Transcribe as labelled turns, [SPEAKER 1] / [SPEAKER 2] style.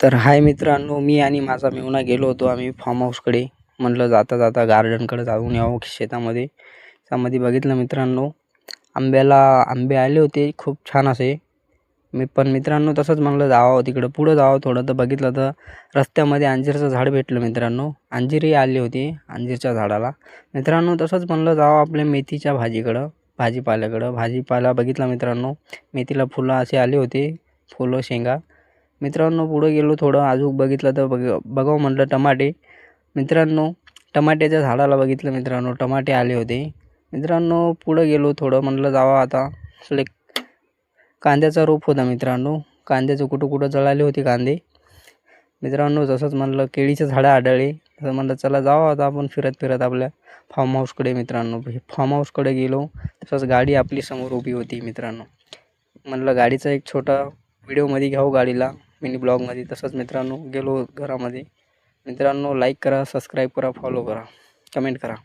[SPEAKER 1] तर हाय मित्रांनो, मी आणि माझा मेहुणा गेलो होतो आम्ही फार्म हाऊसकडे. म्हटलं जाता जाता गार्डनकडे जाऊन यावं शेतामध्ये. त्यामध्ये बघितलं मित्रांनो, आंबे आले होते खूप छान असे. मी पण मित्रांनो तसंच म्हणलं जावं तिकडं पुढं जावं थोडं, तर बघितलं तर रस्त्यामध्ये अंजीरचं झाड भेटलं मित्रांनो. अंजीरही आली होती अंजीरच्या झाडाला. मित्रांनो तसंच म्हणलं जावं आपल्या मेथीच्या भाजीपाल्याकडं. भाजीपाला बघितला मित्रांनो, मेथीला फुलं असे आले होते, फुलं शेंगा. मित्रांनो पुढं गेलो थोडं अजून बघितलं तर बघावं म्हटलं टमाटे. मित्रांनो टमाट्याच्या झाडाला बघितलं मित्रांनो, टमाटे आले होते. मित्रांनो पुढं गेलो थोडं, म्हटलं जावं आता. आपले कांद्याचा रोप होता मित्रांनो, कांद्याचं कुठं जळाले होते कांदे. मित्रांनो तसंच म्हणलं केळीचे झाडं आढळले, तर म्हणलं चला जावं आता आपण फिरत आपल्या फार्म हाऊसकडे. मित्रांनो फार्म हाऊसकडे गेलो, तसंच गाडी आपली समोर उभी होती मित्रांनो. म्हणलं गाडीचा एक छोटा व्हिडिओमध्ये घ्यावं गाडीला, मिनी ब्लॉगमध्ये. तसंच मित्रांनो गेलो घरामध्ये. मित्रांनो लाईक करा, सबस्क्राईब करा, फॉलो करा, कमेंट करा.